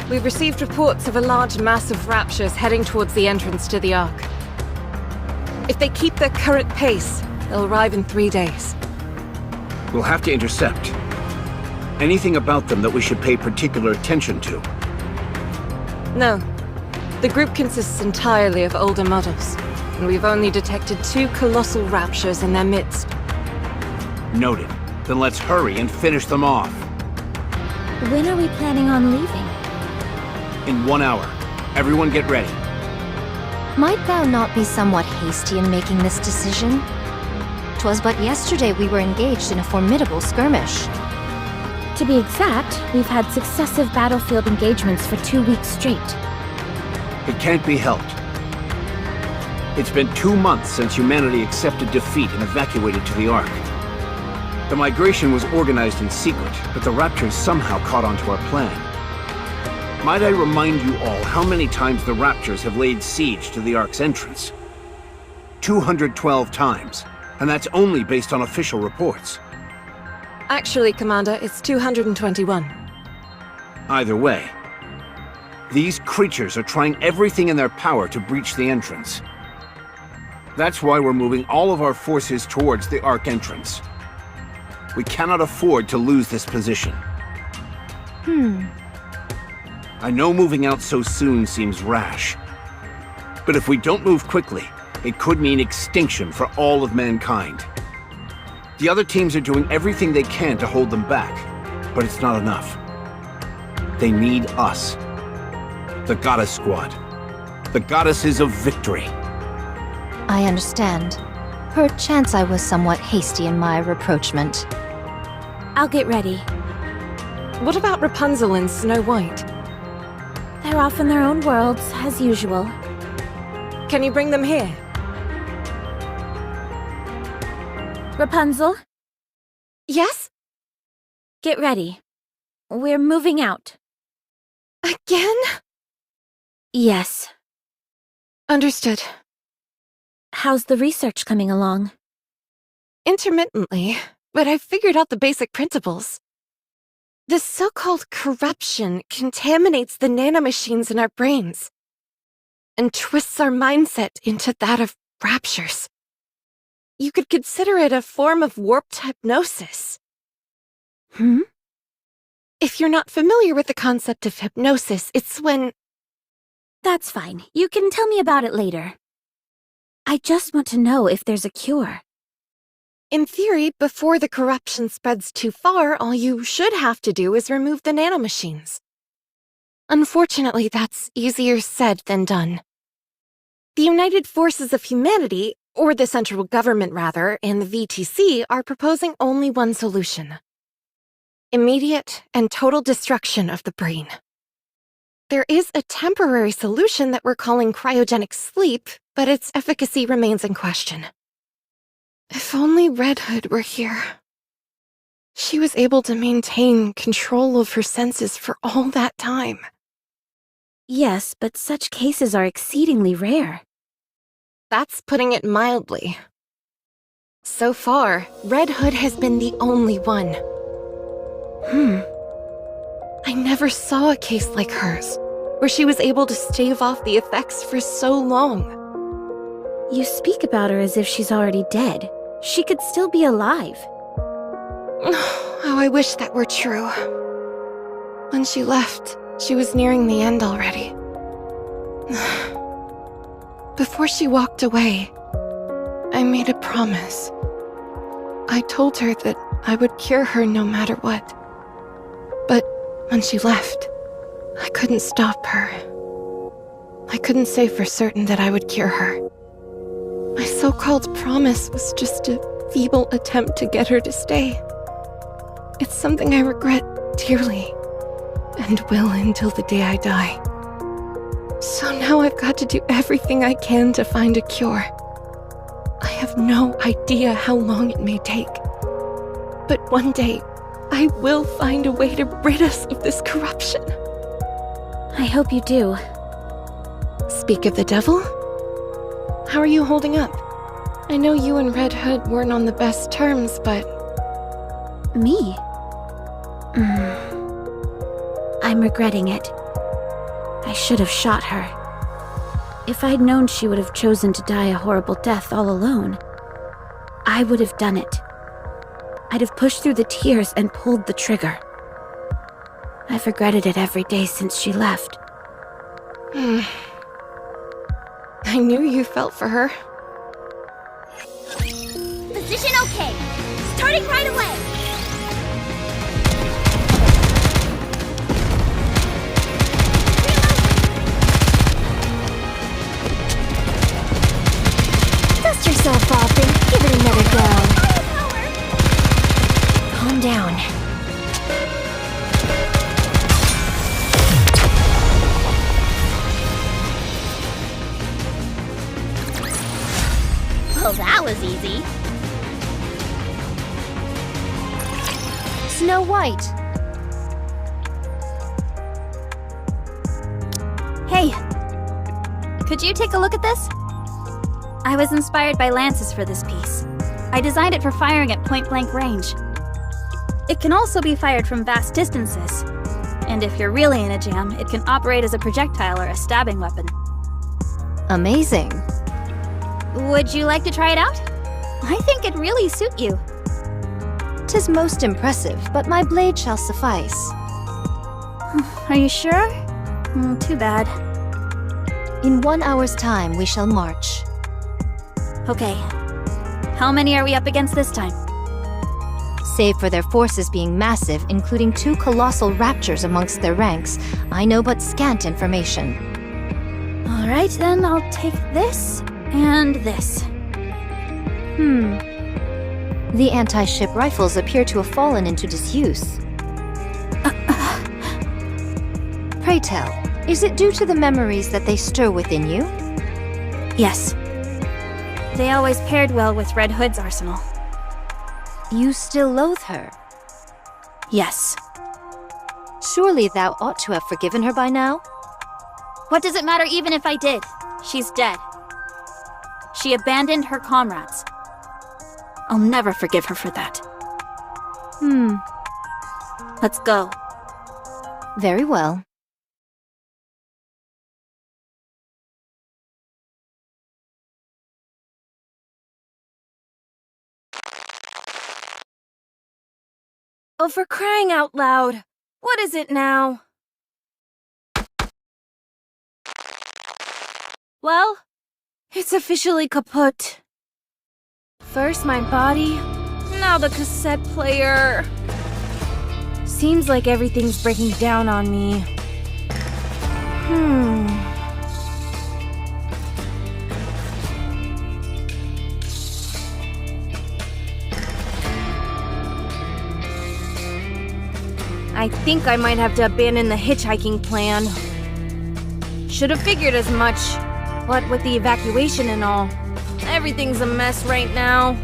We've received reports of a large mass of raptures heading towards the entrance to the Ark. If they keep their current pace, they'll arrive in 3 days. We'll have to intercept. Anything about them that we should pay particular attention to? No. The group consists entirely of older models, and we've only detected 2 colossal raptures in their midst. Noted. Then let's hurry and finish them off. When are we planning on leaving? In 1 hour. Everyone get ready. Might thou not be somewhat hasty in making this decision? 'Twas but yesterday we were engaged in a formidable skirmish. To be exact, we've had successive battlefield engagements for 2 weeks straight. It can't be helped. It's been 2 months since humanity accepted defeat and evacuated to the Ark. The migration was organized in secret, but the Raptors somehow caught on to our plan. Might I remind you all how many times the Raptors have laid siege to the Ark's entrance? 212 times, and that's only based on official reports. Actually, Commander, it's 221. Either way, these creatures are trying everything in their power to breach the entrance. That's why we're moving all of our forces towards the Ark entrance. We cannot afford to lose this position. I know moving out so soon seems rash, but if we don't move quickly, it could mean extinction for all of mankind. The other teams are doing everything they can to hold them back, but it's not enough. They need us. The Goddess Squad. The Goddesses of Victory. I understand. Perchance I was somewhat hasty in my rapprochement. I'll get ready. What about Rapunzel and Snow White? They're off in their own worlds, as usual. Can you bring them here? Rapunzel, Yes? get ready. We're moving out. Again? Yes. Understood. How's the research coming along? Intermittently, but I've figured out the basic principles. This so-called corruption contaminates the nanomachines in our brains and twists our mindset into that of raptures. You could consider it a form of warped hypnosis. If you're not familiar with the concept of hypnosis, it's when... That's fine. You can tell me about it later. I just want to know if there's a cure. In theory, before the corruption spreads too far, all you should have to do is remove the nanomachines. Unfortunately, that's easier said than done. The United Forces of Humanity, or the central government rather, and the VTC are proposing only one solution. Immediate and total destruction of the brain. There is a temporary solution that we're calling cryogenic sleep, but its efficacy remains in question. If only Red Hood were here. She was able to maintain control of her senses for all that time. Yes, but such cases are exceedingly rare. That's putting it mildly. So far, Red Hood has been the only one. I never saw a case like hers, where she was able to stave off the effects for so long. You speak about her as if she's already dead. She could still be alive. Oh, I wish that were true. When she left, she was nearing the end already. Before she walked away, I made a promise. I told her that I would cure her no matter what. But when she left, I couldn't stop her. I couldn't say for certain that I would cure her. My so-called promise was just a feeble attempt to get her to stay. It's something I regret dearly, and will until the day I die. So now I've got to do everything I can to find a cure. I have no idea how long it may take. But one day, I will find a way to rid us of this corruption. I hope you do. Speak of the devil? How are you holding up? I know you and Red Hood weren't on the best terms, but... Me? I'm regretting it. I should have shot her. If I'd known she would have chosen to die a horrible death all alone, I would have done it. I'd have pushed through the tears and pulled the trigger. I've regretted it every day since she left. I knew you felt for her. Position okay. Starting right away. Dust yourself off and give it another go. Calm down. Well, that was easy. Snow White. Hey! Could you take a look at this? I was inspired by lances for this piece. I designed it for firing at point-blank range. It can also be fired from vast distances. And if you're really in a jam, it can operate as a projectile or a stabbing weapon. Amazing. Would you like to try it out? I think it'd really suit you. 'Tis most impressive, but my blade shall suffice. Are you sure? Too bad. In 1 hour's time, we shall march. Okay. How many are we up against this time? Save for their forces being massive, including 2 colossal raptures amongst their ranks, I know but scant information. Alright, then I'll take this and this. The anti-ship rifles appear to have fallen into disuse. Pray tell, is it due to the memories that they stir within you? Yes. They always paired well with Red Hood's arsenal. You still loathe her? Yes. Surely thou ought to have forgiven her by now? What does it matter even if I did? She's dead. She abandoned her comrades. I'll never forgive her for that. Let's go. Very well. Oh, for crying out loud! What is it now? Well, it's officially kaput. First my body, now the cassette player. Seems like everything's breaking down on me. I think I might have to abandon the hitchhiking plan. Should have figured as much. What with the evacuation and all, everything's a mess right now.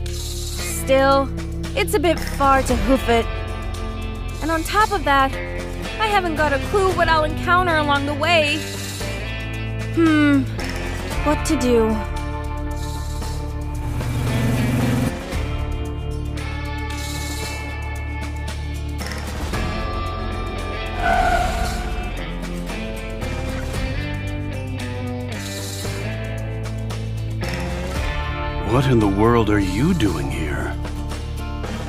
Still, it's a bit far to hoof it. And on top of that, I haven't got a clue what I'll encounter along the way. What to do? What in the world are you doing here?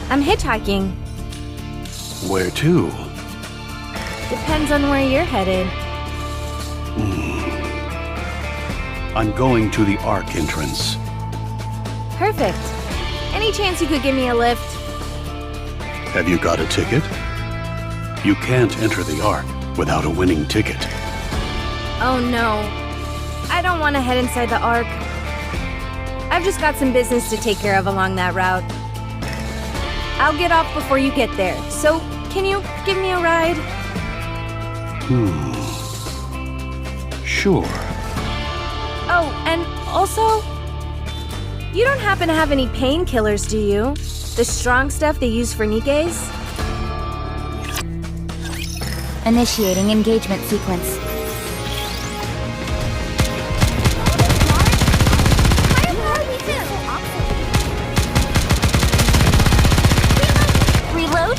I'm hitchhiking. Where to? Depends on where you're headed. I'm going to the Ark entrance. Perfect. Any chance you could give me a lift? Have you got a ticket? You can't enter the Ark without a winning ticket. Oh no. I don't want to head inside the Ark. I've just got some business to take care of along that route. I'll get off before you get there, so can you give me a ride? Sure. Oh, and also, you don't happen to have any painkillers, do you? The strong stuff they use for Nikkes? Initiating engagement sequence. Reload?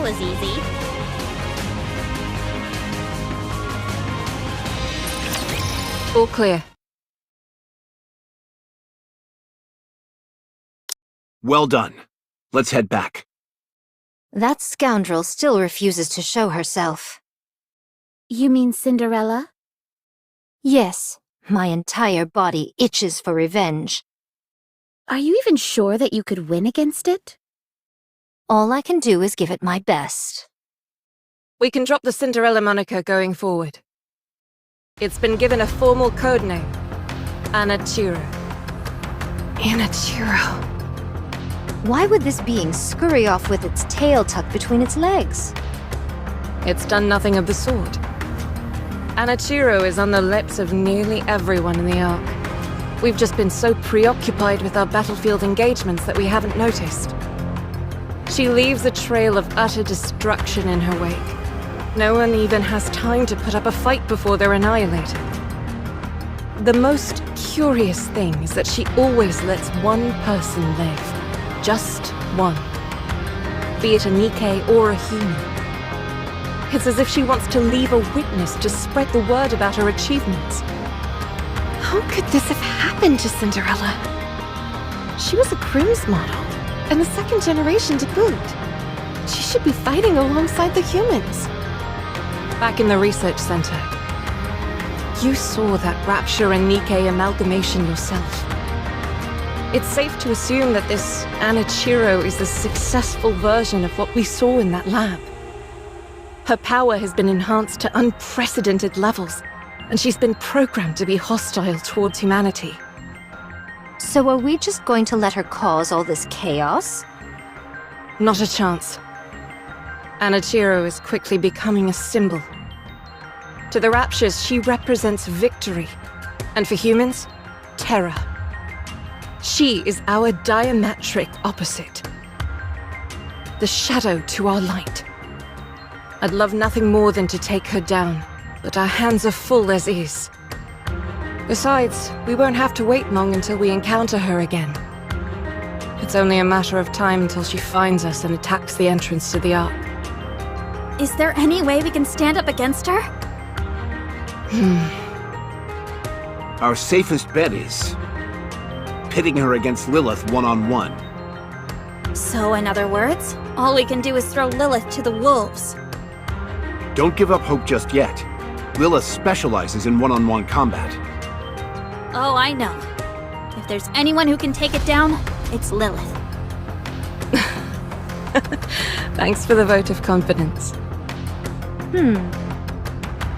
was easy. All clear. Well done. Let's head back. That scoundrel still refuses to show herself. You mean Cinderella? Yes, my entire body itches for revenge. Are you even sure that you could win against it? All I can do is give it my best. We can drop the Cinderella moniker going forward. It's been given a formal code name. Anachiro. Anachiro. Why would this being scurry off with its tail tucked between its legs? It's done nothing of the sort. Anachiro is on the lips of nearly everyone in the Ark. We've just been so preoccupied with our battlefield engagements that we haven't noticed. She leaves a trail of utter destruction in her wake. No one even has time to put up a fight before they're annihilated. The most curious thing is that she always lets one person live. Just one. Be it a Nikke or a human. It's as if she wants to leave a witness to spread the word about her achievements. How could this have happened to Cinderella? She was a cruise model, and the second generation to boot. She should be fighting alongside the humans. Back in the research center, you saw that Rapture and Nikke amalgamation yourself. It's safe to assume that this Anachiro is the successful version of what we saw in that lab. Her power has been enhanced to unprecedented levels, and she's been programmed to be hostile towards humanity. So are we just going to let her cause all this chaos? Not a chance. Anachiro is quickly becoming a symbol. To the Raptures, she represents victory, and for humans, terror. She is our diametric opposite. The shadow to our light. I'd love nothing more than to take her down, but our hands are full as is. Besides, we won't have to wait long until we encounter her again. It's only a matter of time until she finds us and attacks the entrance to the Ark. Is there any way we can stand up against her? Our safest bet is pitting her against Lilith one-on-one. So, in other words, all we can do is throw Lilith to the wolves. Don't give up hope just yet. Lilith specializes in one-on-one combat. Oh, I know. If there's anyone who can take it down, it's Lilith. Thanks for the vote of confidence.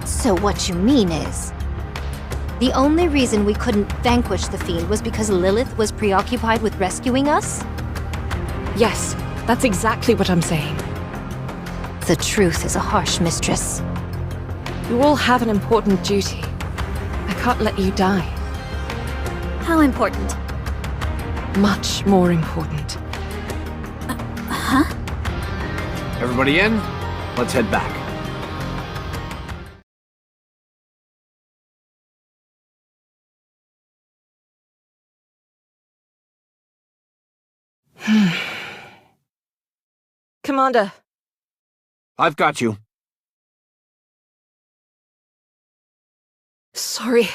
So what you mean is, the only reason we couldn't vanquish the Fiend was because Lilith was preoccupied with rescuing us? Yes, that's exactly what I'm saying. The truth is a harsh mistress. You all have an important duty. I can't let you die. How important? Much more important. Everybody in? Let's head back. Commander, I've got you. sorry.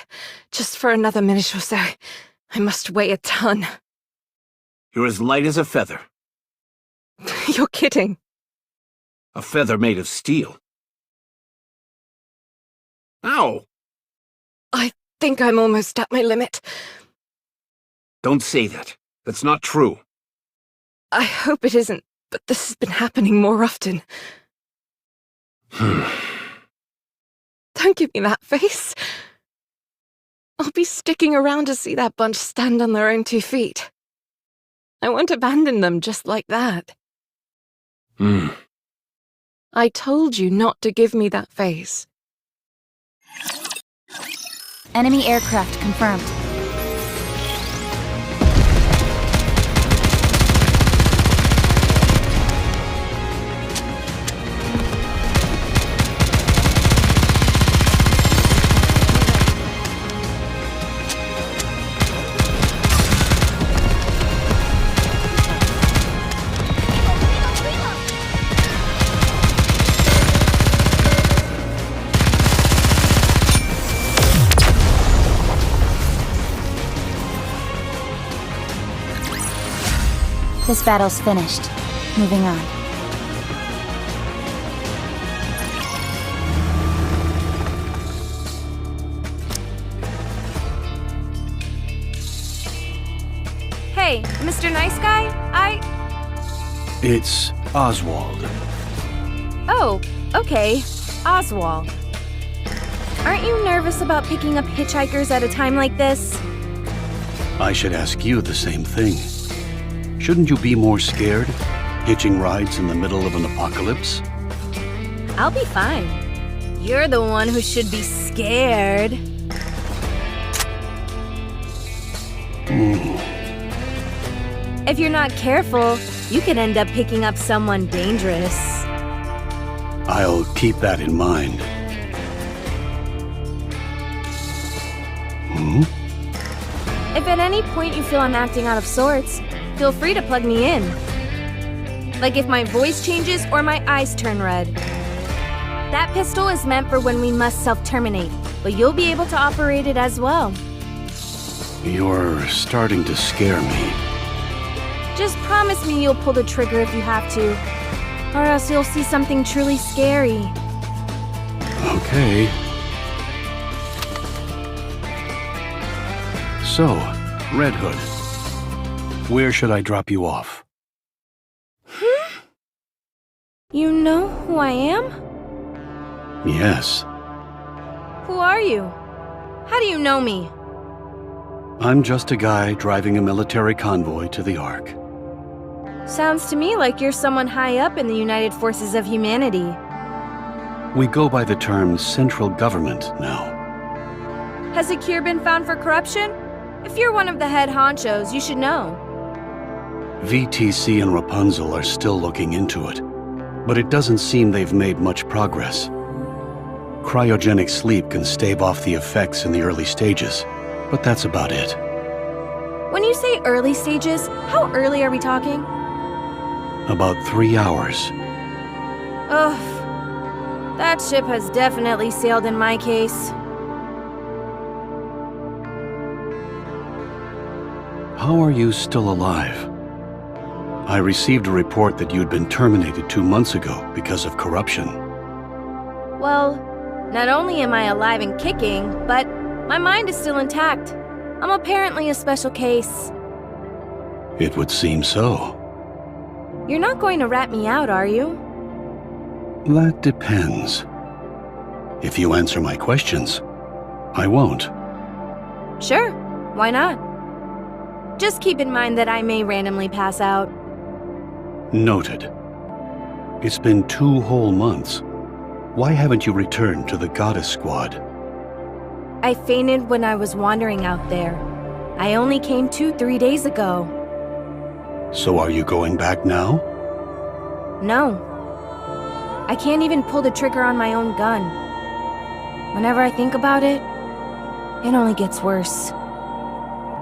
Just for another minute or so. I must weigh a ton. You're as light as a feather. You're kidding. A feather made of steel. Ow! I think I'm almost at my limit. Don't say that. That's not true. I hope it isn't, but this has been happening more often. Don't give me that face. I'll be sticking around to see that bunch stand on their own 2 feet. I won't abandon them just like that. I told you not to give me that face. Enemy aircraft confirmed. This battle's finished. Moving on. Hey, Mr. Nice Guy, It's Oswald. Oh, okay. Oswald. Aren't you nervous about picking up hitchhikers at a time like this? I should ask you the same thing. Shouldn't you be more scared? Hitching rides in the middle of an apocalypse? I'll be fine. You're the one who should be scared. If you're not careful, you could end up picking up someone dangerous. I'll keep that in mind. If at any point you feel I'm acting out of sorts, feel free to plug me in. Like if my voice changes or my eyes turn red. That pistol is meant for when we must self-terminate, but you'll be able to operate it as well. You're starting to scare me. Just promise me you'll pull the trigger if you have to, or else you'll see something truly scary. Okay. So, Red Hood, where should I drop you off? You know who I am? Yes, Who are you? How do you know me? I'm just a guy driving a military convoy to the Ark. Sounds to me like you're someone high up in the United Forces of Humanity. We go by the term central government now. Has a cure been found for corruption? If you're one of the head honchos, you should know. VTC and Rapunzel are still looking into it, but it doesn't seem they've made much progress. Cryogenic sleep can stave off the effects in the early stages, but that's about it. When you say early stages, how early are we talking? About 3 hours. Ugh. That ship has definitely sailed in my case. How are you still alive? I received a report that you'd been terminated 2 months ago because of corruption. Well, not only am I alive and kicking, but my mind is still intact. I'm apparently a special case. It would seem so. You're not going to rat me out, are you? That depends. If you answer my questions, I won't. Sure, why not? Just keep in mind that I may randomly pass out. Noted. It's been 2 whole months. Why haven't you returned to the Goddess Squad? I fainted when I was wandering out there. I only came to 3 days ago. So are you going back now? No. I can't even pull the trigger on my own gun. Whenever I think about it, it only gets worse.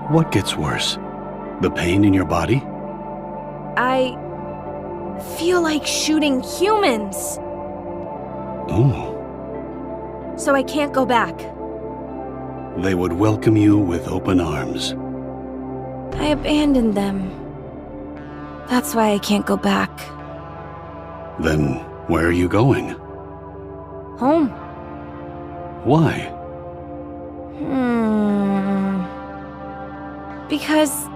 What gets worse? The pain in your body? I feel like shooting humans. Oh. So I can't go back. They would welcome you with open arms. I abandoned them. That's why I can't go back. Then where are you going? Home. Why? Because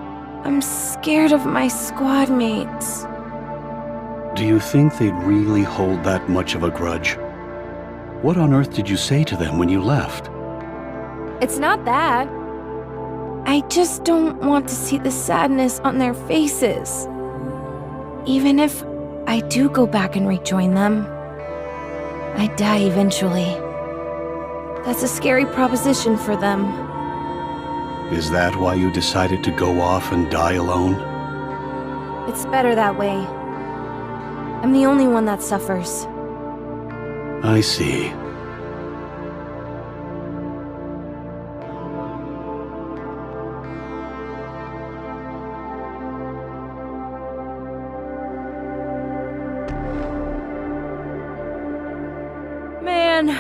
I'm scared of my squad mates. Do you think they'd really hold that much of a grudge? What on earth did you say to them when you left? It's not that. I just don't want to see the sadness on their faces. Even if I do go back and rejoin them, I die eventually. That's a scary proposition for them. Is that why you decided to go off and die alone? It's better that way. I'm the only one that suffers. I see. Man,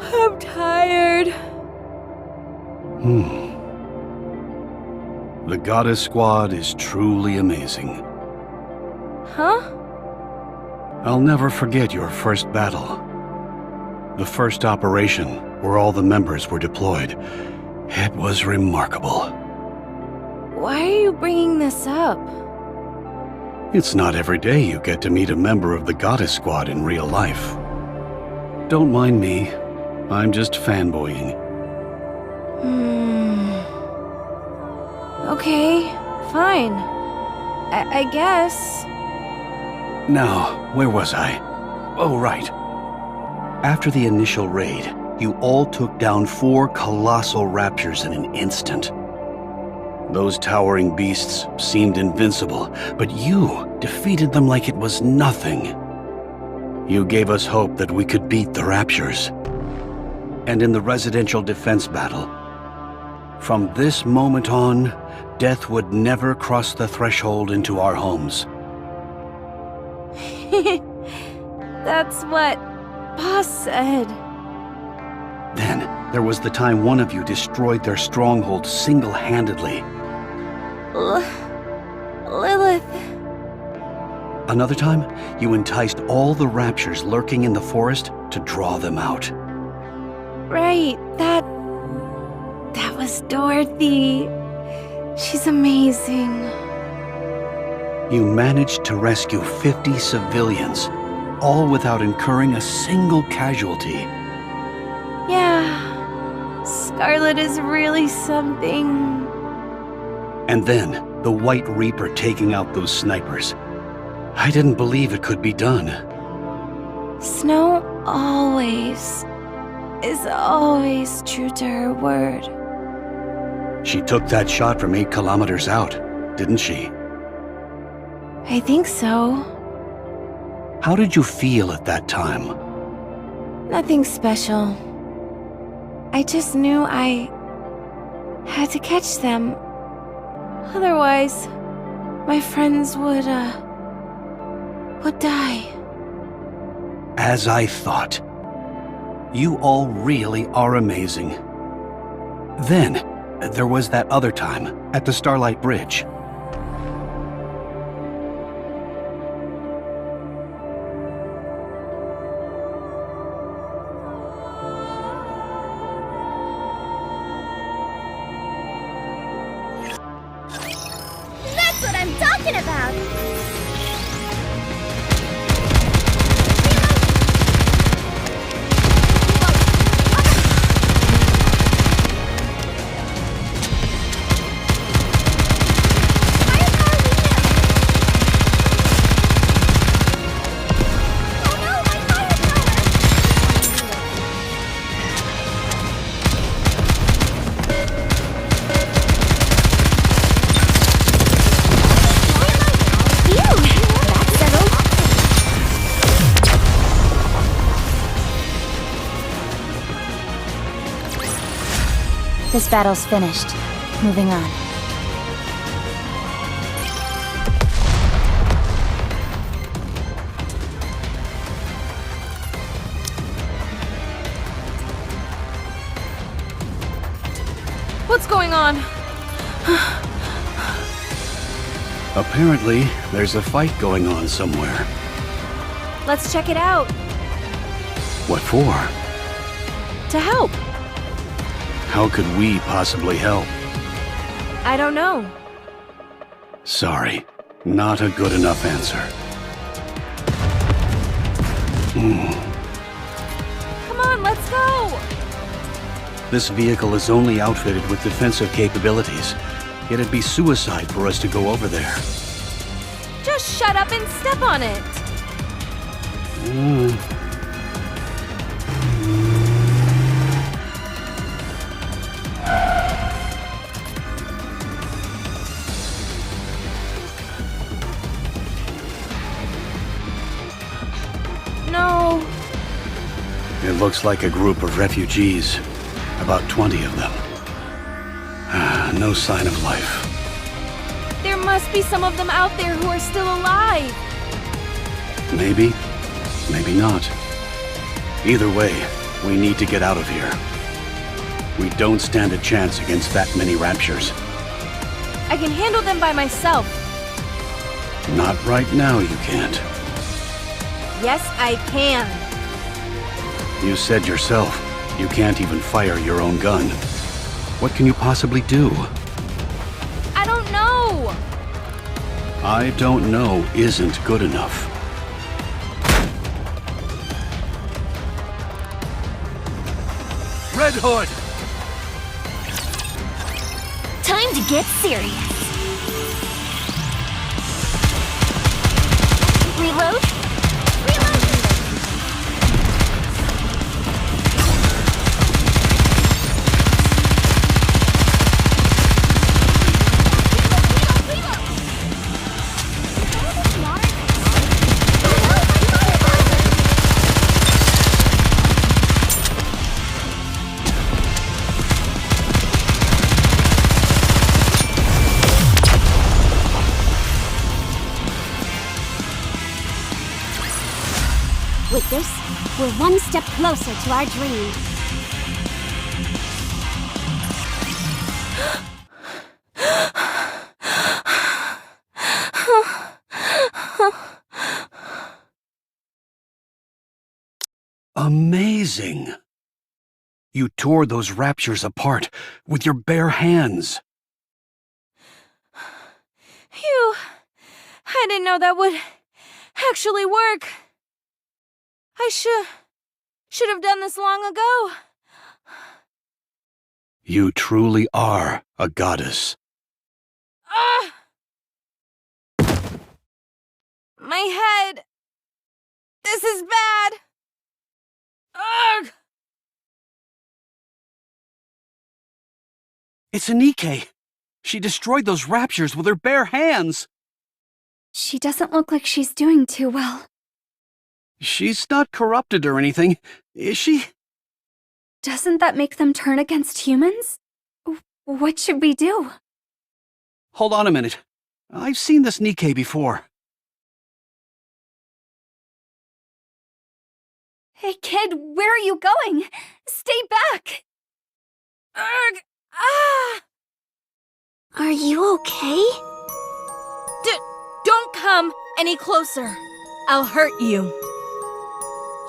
I'm tired. The Goddess Squad is truly amazing. Huh? I'll never forget your first battle. The first operation, where all the members were deployed. It was remarkable. Why are you bringing this up? It's not every day you get to meet a member of the Goddess Squad in real life. Don't mind me. I'm just fanboying. Okay, fine. I guess. Now, where was I? Oh, right. After the initial raid, you all took down 4 colossal raptures in an instant. Those towering beasts seemed invincible, but you defeated them like it was nothing. You gave us hope that we could beat the raptures. And in the residential defense battle, from this moment on, death would never cross the threshold into our homes. That's what Boss said. Then, there was the time one of you destroyed their stronghold single-handedly. Lilith. Another time, you enticed all the raptures lurking in the forest to draw them out. Right, that was Dorothy. She's amazing. You managed to rescue 50 civilians, all without incurring a single casualty. Yeah, Scarlet is really something. And then, the White Reaper taking out those snipers. I didn't believe it could be done. Snow is always true to her word. She took that shot from 8 kilometers out, didn't she? I think so. How did you feel at that time? Nothing special. I just knew I had to catch them. Otherwise, my friends would die. As I thought. You all really are amazing. Then, there was that other time, at the Starlight Bridge. That's what I'm talking about! This battle's finished. Moving on. What's going on? Apparently, there's a fight going on somewhere. Let's check it out. What for? To help. How could we possibly help? I don't know. Sorry, not a good enough answer. Come on, let's go! This vehicle is only outfitted with defensive capabilities. It'd be suicide for us to go over there. Just shut up and step on it! No. It looks like a group of refugees. About 20 of them. No sign of life. There must be some of them out there who are still alive. Maybe, maybe not. Either way, we need to get out of here. We don't stand a chance against that many raptures. I can handle them by myself. Not right now, you can't. Yes, I can. You said yourself, you can't even fire your own gun. What can you possibly do? I don't know! I don't know isn't good enough. Red Hood! Time to get serious. Reload. Reload. With this, we're one step closer to our dream. Amazing! You tore those raptures apart with your bare hands. Phew. I didn't know that would actually work. I should have done this long ago. You truly are a goddess. Ah! My head. This is bad. Ugh! It's a Nikke. She destroyed those raptures with her bare hands. She doesn't look like she's doing too well. She's not corrupted or anything, is she? Doesn't that make them turn against humans? What should we do? Hold on a minute. I've seen this Nikke before. Hey kid, where are you going? Stay back! Ugh! Ah! Are you okay? Don't come any closer. I'll hurt you.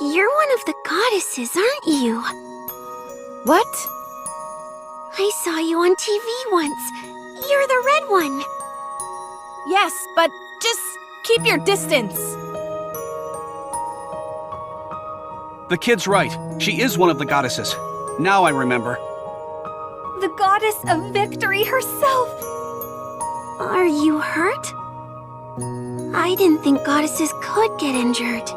You're one of the goddesses, aren't you? What? I saw you on TV once. You're the red one. Yes, but just keep your distance. The kid's right. She is one of the goddesses. Now I remember. The Goddess of Victory herself. Are you hurt? I didn't think goddesses could get injured.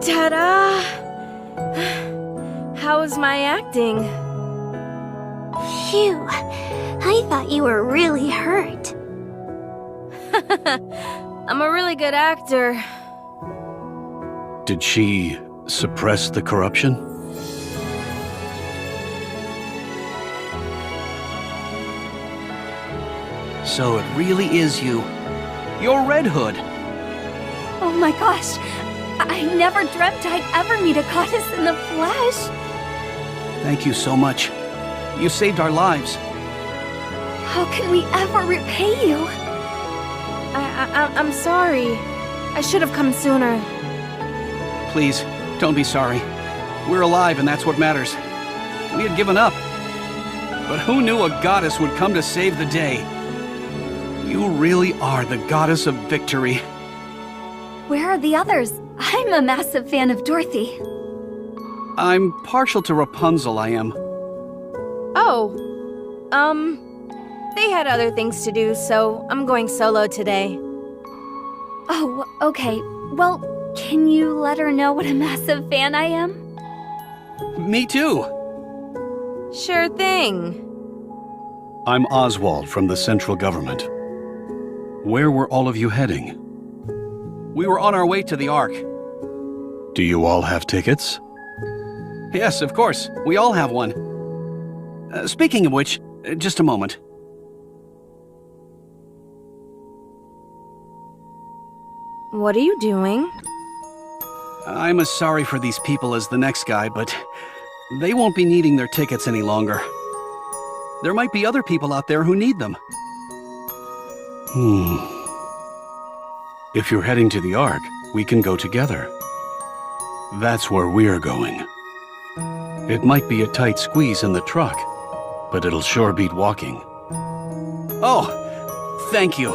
Ta-da! How's my acting? Phew, I thought you were really hurt. I'm a really good actor. Did she suppress the corruption? So it really is you. You're Red Hood. Oh my gosh, I never dreamt I'd ever meet a goddess in the flesh. Thank you so much. You saved our lives. How can we ever repay you? I'm sorry. I should have come sooner. Please, don't be sorry. We're alive and that's what matters. We had given up. But who knew a goddess would come to save the day? You really are the Goddess of Victory. Where are the others? I'm a massive fan of Dorothy. I'm partial to Rapunzel, I am. Oh. They had other things to do, so I'm going solo today. Oh, okay. Well, can you let her know what a massive fan I am? Me too. Sure thing. I'm Oswald from the central government. Where were all of you heading? We were on our way to the Ark. Do you all have tickets? Yes, of course. We all have one. Speaking of which, just a moment. What are you doing? I'm as sorry for these people as the next guy, but they won't be needing their tickets any longer. There might be other people out there who need them. If you're heading to the Ark, we can go together. That's where we're going. It might be a tight squeeze in the truck, but it'll sure beat walking. Oh, thank you.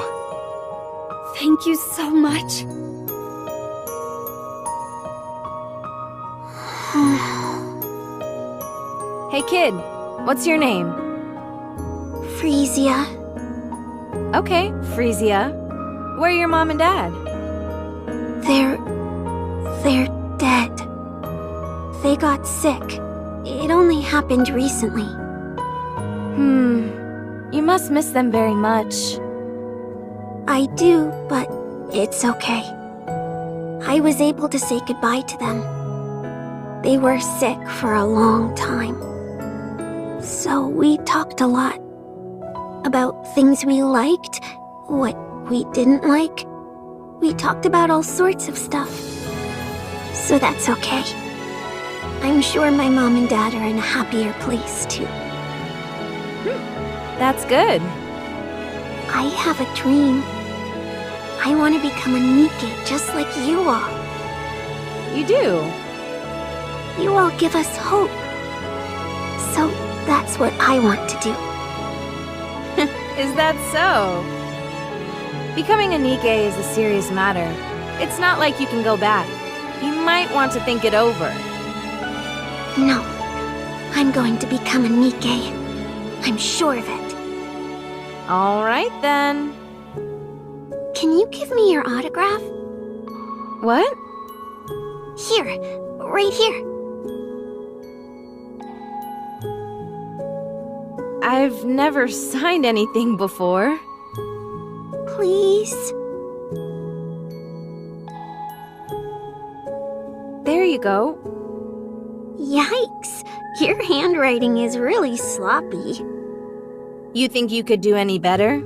Thank you so much. Hey kid, what's your name? Frisia. Okay, Frisia. Where are your mom and dad? They're dead. They got sick. It only happened recently. You must miss them very much. I do, but it's okay. I was able to say goodbye to them. They were sick for a long time. So we talked a lot. About things we liked, what we didn't like. We talked about all sorts of stuff. So that's okay. I'm sure my mom and dad are in a happier place too. That's good. I have a dream. I want to become a Nikke just like you all. You do? You all give us hope. So that's what I want to do. Is that so? Becoming a Nikke is a serious matter. It's not like you can go back. You might want to think it over. No, I'm going to become a Nikke. I'm sure of it. All right then. Can you give me your autograph? What? Here, right here. I've never signed anything before. Please? There you go. Yikes, your handwriting is really sloppy. You think you could do any better?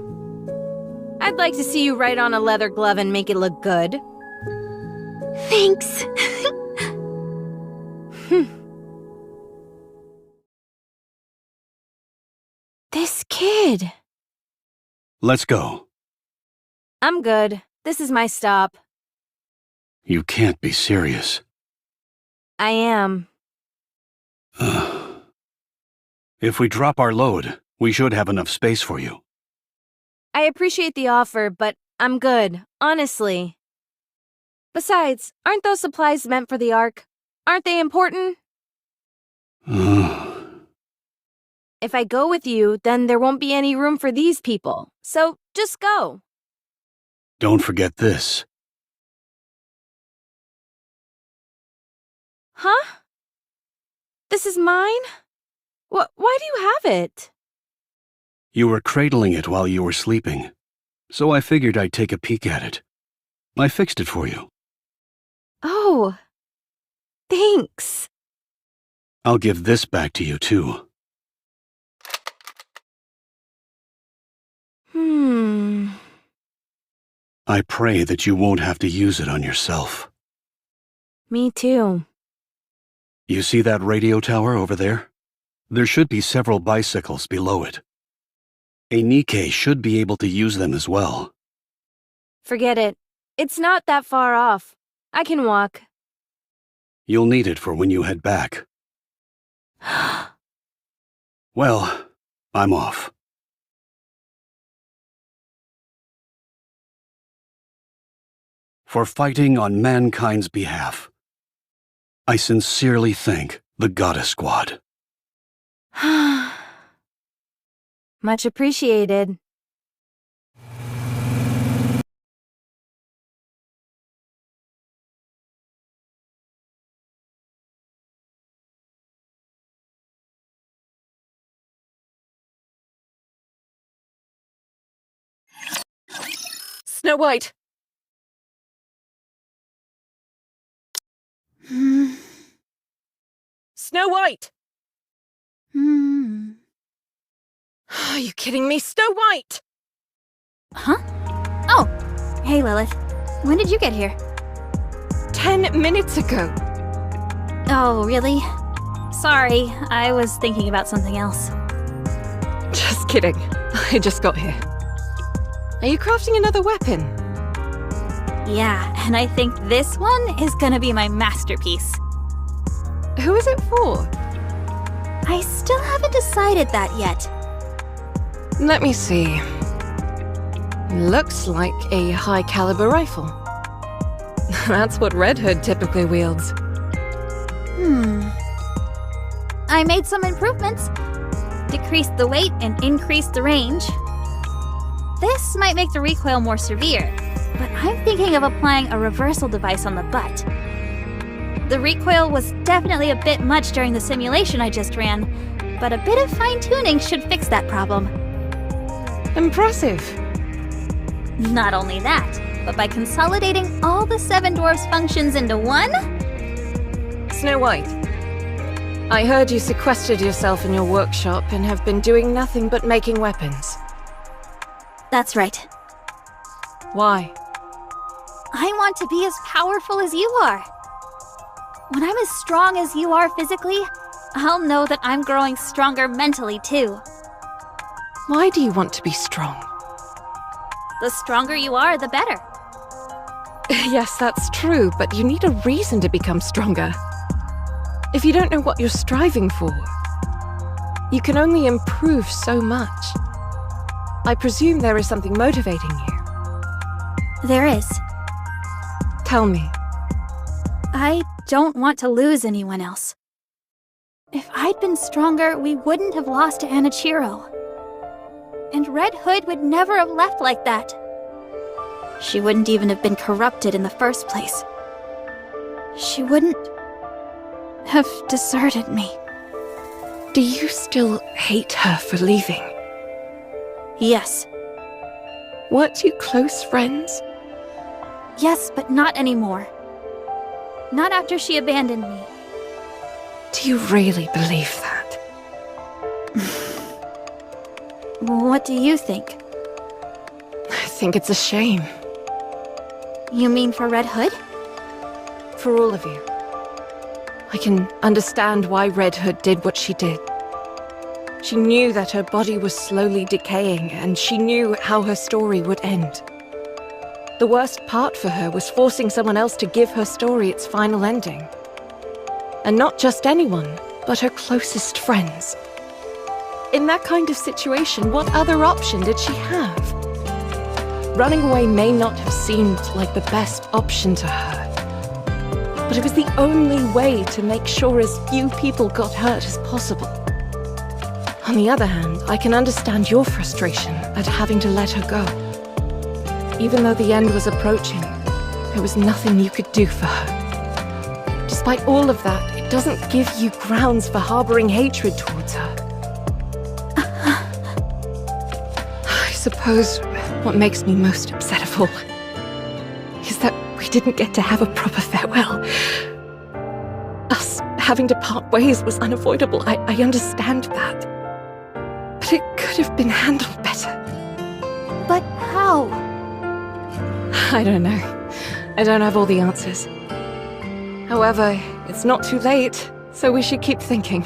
I'd like to see you write on a leather glove and make it look good. Thanks. This kid. Let's go. I'm good. This is my stop. You can't be serious. I am. If we drop our load, we should have enough space for you. I appreciate the offer, but I'm good, honestly. Besides, aren't those supplies meant for the Ark? Aren't they important? If I go with you, then there won't be any room for these people. So just go. Don't forget this. Huh? This is mine? Why do you have it? You were cradling it while you were sleeping, so I figured I'd take a peek at it. I fixed it for you. Oh, thanks. I'll give this back to you, too. I pray that you won't have to use it on yourself. Me too. You see that radio tower over there? There should be several bicycles below it. A Nikke should be able to use them as well. Forget it. It's not that far off. I can walk. You'll need it for when you head back. Well, I'm off. For fighting on mankind's behalf, I sincerely thank the Goddess Squad. Much appreciated. Snow White! Snow White! Hmm. Are you kidding me, Snow White? Huh? Oh, hey Lilith. When did you get here? 10 minutes ago. Oh, really? Sorry, I was thinking about something else. Just kidding. I just got here. Are you crafting another weapon? Yeah, and I think this one is gonna be my masterpiece. Who is it for? I still haven't decided that yet. Let me see. Looks like a high-caliber rifle. That's what Red Hood typically wields. I made some improvements. Decreased the weight and increased the range. This might make the recoil more severe, but I'm thinking of applying a reversal device on the butt. The recoil was definitely a bit much during the simulation I just ran, but a bit of fine-tuning should fix that problem. Impressive. Not only that, but by consolidating all the 7 dwarfs' functions into one? Snow White, I heard you sequestered yourself in your workshop and have been doing nothing but making weapons. That's right. Why? I want to be as powerful as you are. When I'm as strong as you are physically, I'll know that I'm growing stronger mentally too. Why do you want to be strong? The stronger you are, the better. Yes, that's true, but you need a reason to become stronger. If you don't know what you're striving for, you can only improve so much. I presume there is something motivating you. There is. Tell me. I don't want to lose anyone else. If I'd been stronger, we wouldn't have lost to Anichiro. And Red Hood would never have left like that. She wouldn't even have been corrupted in the first place. She wouldn't have deserted me. Do you still hate her for leaving? Yes. Weren't you close friends? Yes, but not anymore. Not after she abandoned me. Do you really believe that? What do you think? I think it's a shame. You mean for Red Hood? For all of you. I can understand why Red Hood did what she did. She knew that her body was slowly decaying, and she knew how her story would end. The worst part for her was forcing someone else to give her story its final ending. And not just anyone, but her closest friends. In that kind of situation, what other option did she have? Running away may not have seemed like the best option to her, but it was the only way to make sure as few people got hurt as possible. On the other hand, I can understand your frustration at having to let her go. Even though the end was approaching, there was nothing you could do for her. Despite all of that, it doesn't give you grounds for harboring hatred towards her. I suppose what makes me most upset of all is that we didn't get to have a proper farewell. Us having to part ways was unavoidable, I understand that. But it could have been handled better. But how? I don't know. I don't have all the answers. However, it's not too late, so we should keep thinking.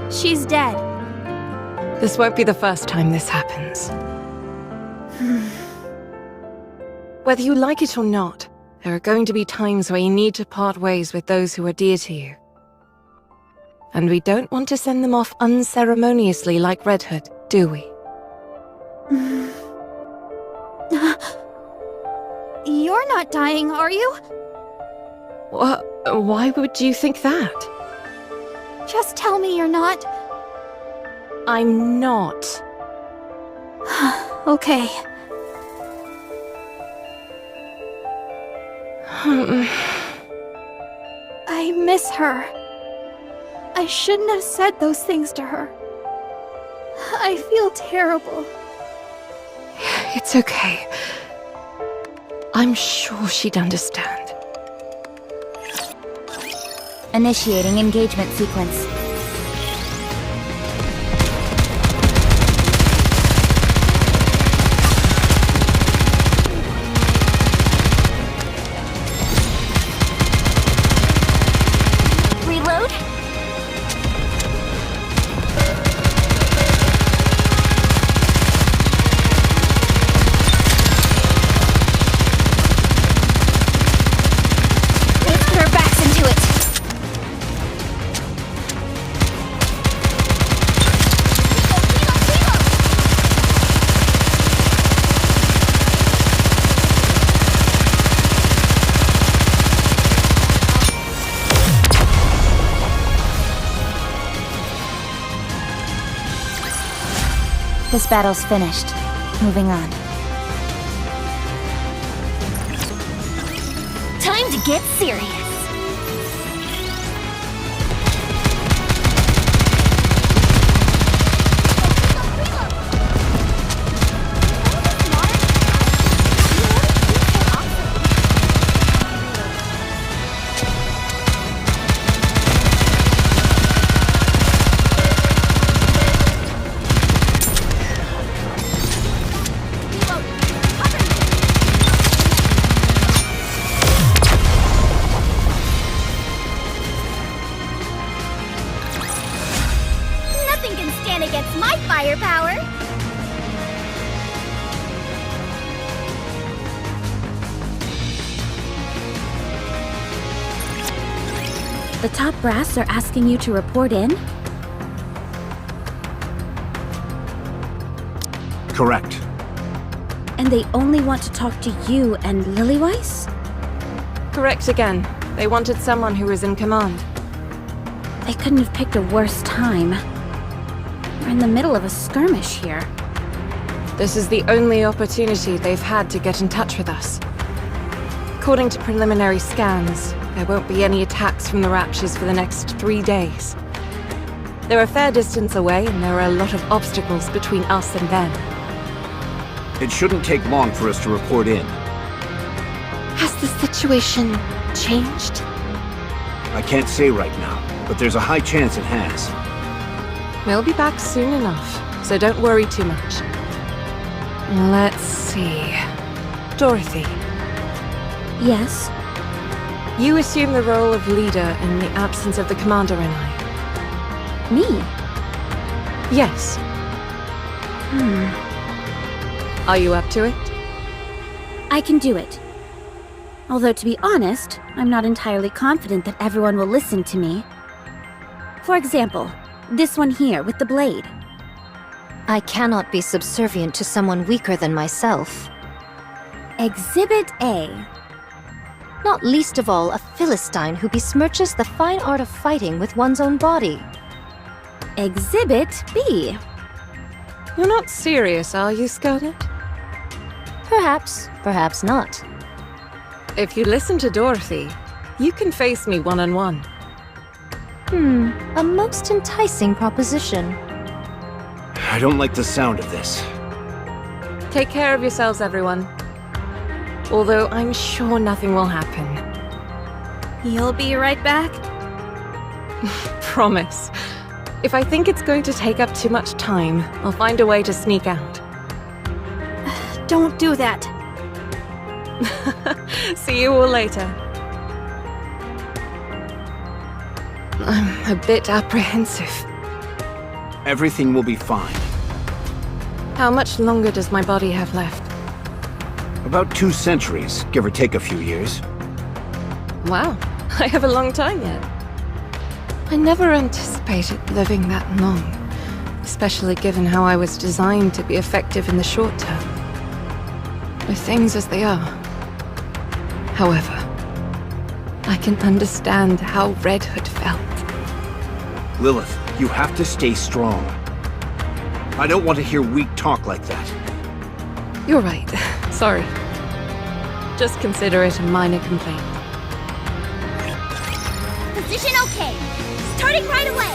She's dead. This won't be the first time this happens. Whether you like it or not, there are going to be times where you need to part ways with those who are dear to you. And we don't want to send them off unceremoniously like Red Hood, do we? You're not dying, are you? Why would you think that? Just tell me you're not. I'm not. Okay. I miss her. I shouldn't have said those things to her. I feel terrible. It's okay. I'm sure she'd understand. Initiating engagement sequence. Reload? Let's put our backs into it. This battle's finished. Moving on. Time to get serious. Nothing can stand against my firepower. The top brass are asking you to report in? Correct. And they only want to talk to you and Lillyweiss? Correct again. They wanted someone who was in command. They couldn't have picked a worse time. We're in the middle of a skirmish here. This is the only opportunity they've had to get in touch with us. According to preliminary scans, there won't be any attacks from the Raptures for the next 3 days. They're a fair distance away, and there are a lot of obstacles between us and them. It shouldn't take long for us to report in. Has the situation changed? I can't say right now, but there's a high chance it has. We'll be back soon enough, so don't worry too much. Let's see. Dorothy, Yes? you assume the role of leader in the absence of the commander and I. Me? Yes. Are you up to it? I can do it. Although, to be honest, I'm not entirely confident that everyone will listen to me. For example, this one here with the blade. I cannot be subservient to someone weaker than myself. Exhibit A. Not least of all, a Philistine who besmirches the fine art of fighting with one's own body. Exhibit B. You're not serious, are you, Scarlet? Perhaps, perhaps not. If you listen to Dorothy, you can face me one-on-one. A most enticing proposition. I don't like the sound of this. Take care of yourselves, everyone. Although I'm sure nothing will happen. You'll be right back? Promise. If I think it's going to take up too much time, I'll find a way to sneak out. Don't do that. See you all later. I'm a bit apprehensive. Everything will be fine. How much longer does my body have left? About 2 centuries, give or take a few years. Wow, I have a long time yet. I never anticipated living that long, especially given how I was designed to be effective in the short term. With things as they are. However, I can understand how Red Hood felt. Lilith, you have to stay strong. I don't want to hear weak talk like that. You're right. Sorry. Just consider it a minor complaint. Position okay. Starting right away.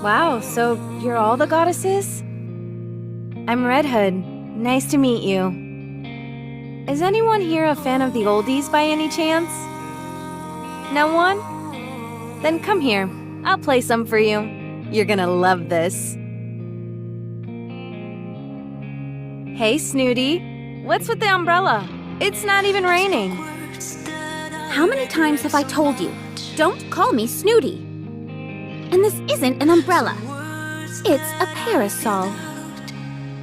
Wow, so you're all the goddesses? I'm Red Hood. Nice to meet you. Is anyone here a fan of the oldies by any chance? No one? Then come here. I'll play some for you. You're gonna love this. Hey, Snooty. What's with the umbrella? It's not even raining. How many times have I told you? Don't call me Snooty. And this isn't an umbrella. It's a parasol.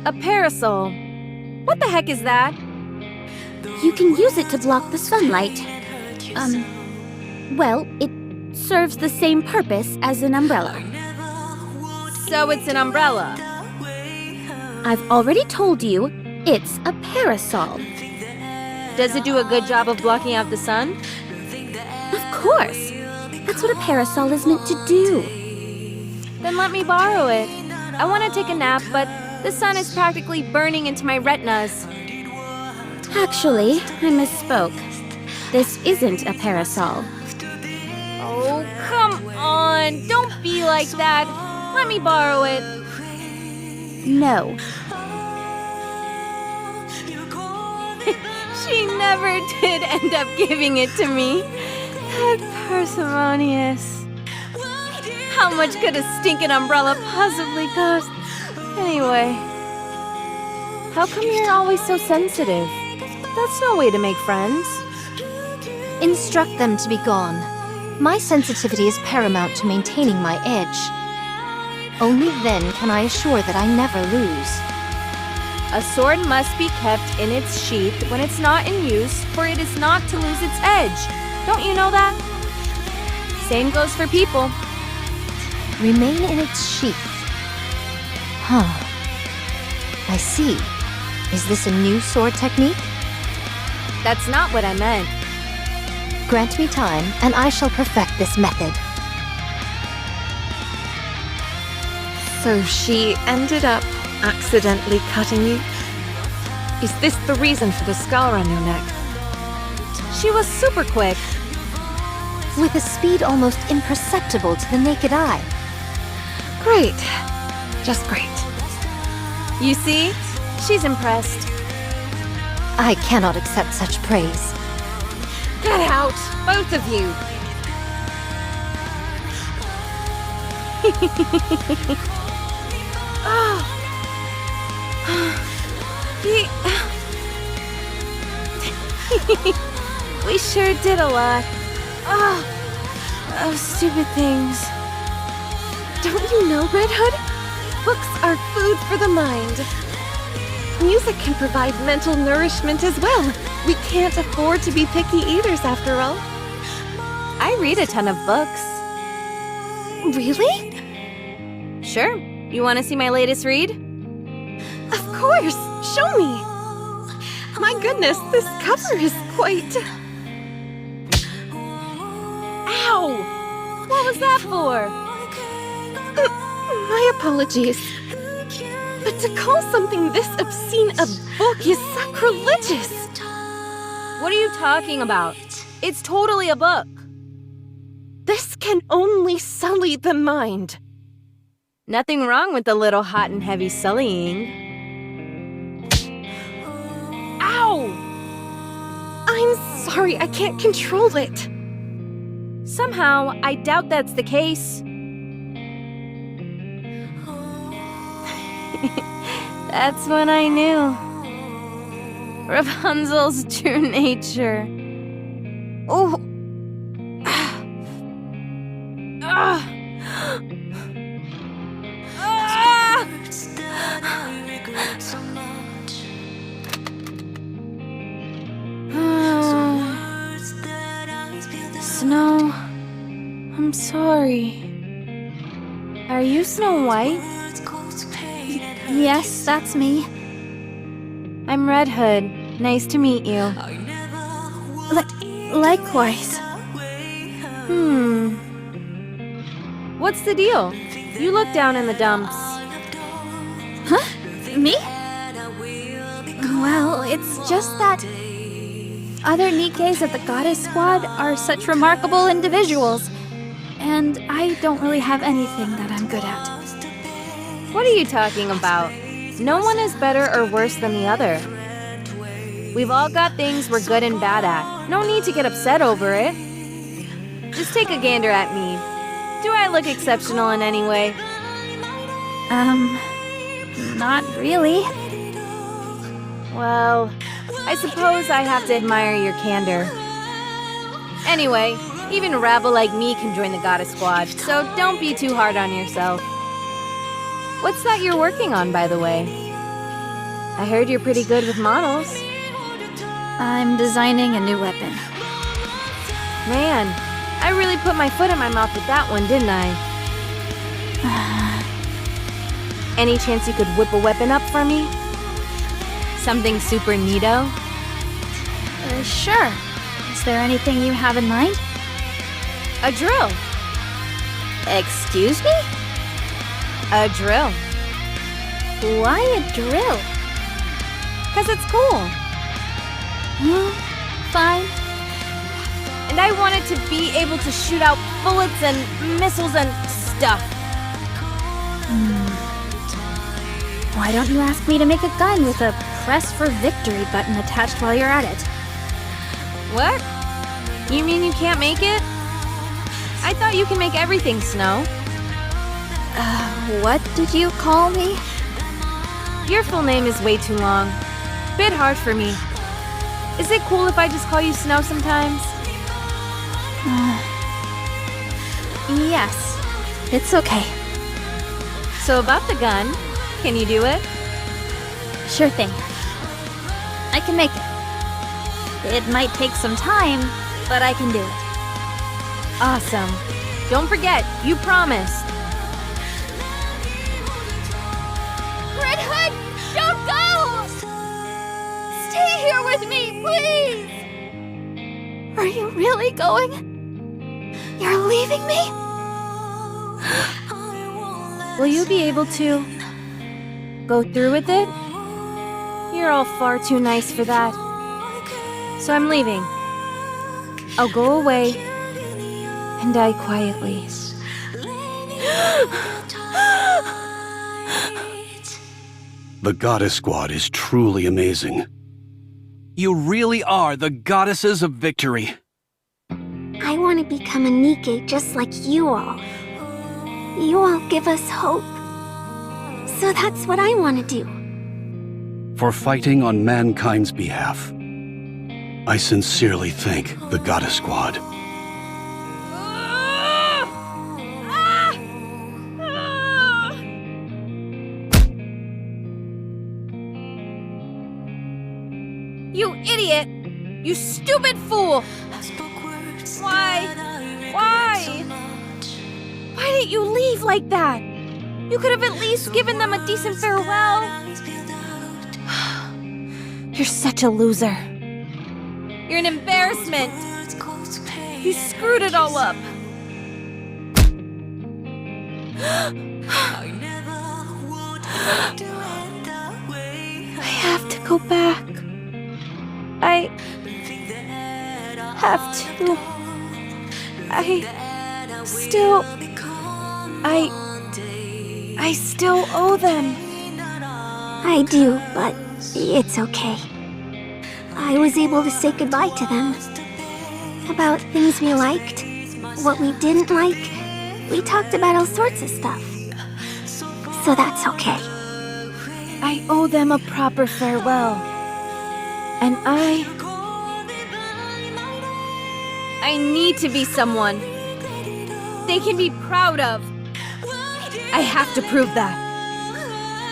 A parasol? What the heck is that? You can use it to block the sunlight. Well, it serves the same purpose as an umbrella. So it's an umbrella. I've already told you, it's a parasol. Does it do a good job of blocking out the sun? Of course. That's what a parasol is meant to do. Then let me borrow it. I want to take a nap, but the sun is practically burning into my retinas. Actually, I misspoke. This isn't a parasol. Oh, come on. Don't be like that. Let me borrow it. No. She never did end up giving it to me. That parsimonious. How much could a stinking umbrella possibly cost? Anyway, how come you're always so sensitive? That's no way to make friends. Instruct them to be gone. My sensitivity is paramount to maintaining my edge. Only then can I assure that I never lose. A sword must be kept in its sheath when it's not in use, for it is not to lose its edge. Don't you know that? Same goes for people. Remain in its sheath. Huh. I see. Is this a new sword technique? That's not what I meant. Grant me time, and I shall perfect this method. So she ended up accidentally cutting you? Is this the reason for the scar on your neck? She was super quick. With a speed almost imperceptible to the naked eye. Great. Just great. You see? She's impressed. I cannot accept such praise. Get out, both of you! We sure did a lot. Oh, stupid things. Don't you know, Red Hood? Books are food for the mind. Music can provide mental nourishment as well. We can't afford to be picky eaters, after all. I read a ton of books. Really? Sure. You want to see my latest read? Of course! Show me! My goodness, this cover is quite... Ow! What was that for? My apologies. But to call something this obscene a book is sacrilegious! What are you talking about? It's totally a book. This can only sully the mind. Nothing wrong with a little hot and heavy sullying. Ow! I'm sorry, I can't control it. Somehow, I doubt that's the case. That's when I knew. Rapunzel's true nature. Oh! Snow, I'm sorry. Are you Snow White? Yes, that's me. I'm Red Hood. Nice to meet you. Likewise. What's the deal? You look down in the dumps. Huh? Me? Well, it's just that other Nikkes of the Goddess Squad are such remarkable individuals. and I don't really have anything that I'm good at. What are you talking about? No one is better or worse than the other. We've all got things we're good and bad at. No need to get upset over it. Just take a gander at me. Do I look exceptional in any way? Not really. Well, I suppose I have to admire your candor. Anyway, even a rabble like me can join the Goddess Squad, so don't be too hard on yourself. What's that you're working on, by the way? I heard you're pretty good with models. I'm designing a new weapon. Man, I really put my foot in my mouth with that one, didn't I? Any chance you could whip a weapon up for me? Something super neato? Sure. Is there anything you have in mind? A drill. Excuse me? A drill. Why a drill? 'Cause it's cool. Fine. And I wanted to be able to shoot out bullets and missiles and stuff. Why don't you ask me to make a gun with a press for victory button attached while you're at it? What? You mean you can't make it? I thought you can make everything, Snow. What did you call me? Your full name is way too long. Bit hard for me. Is it cool if I just call you Snow sometimes? Yes, it's okay. So about the gun, can you do it? Sure thing. I can make it. It might take some time, but I can do it. Awesome. Don't forget, you promised. Red Hood, don't go! Stay here with me, please! Are you really going? You're leaving me? Will you be able to go through with it? You're all far too nice for that. So I'm leaving. I'll go away and die quietly. The Goddess Squad is truly amazing. You really are the Goddesses of Victory. I want to become a Nikke just like you all. You all give us hope. So that's what I want to do. For fighting on mankind's behalf, I sincerely thank the Goddess Squad. You idiot! You stupid fool! Why? Why? Why didn't you leave like that? You could have at least given them a decent farewell. You're such a loser. You're an embarrassment. You screwed it all up. I have to go back. I have to. I still owe them. I do, but it's okay. I was able to say goodbye to them. About things we liked, what we didn't like. We talked about all sorts of stuff. So that's okay. I owe them a proper farewell. And I need to be someone they can be proud of. I have to prove that.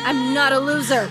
I'm not a loser.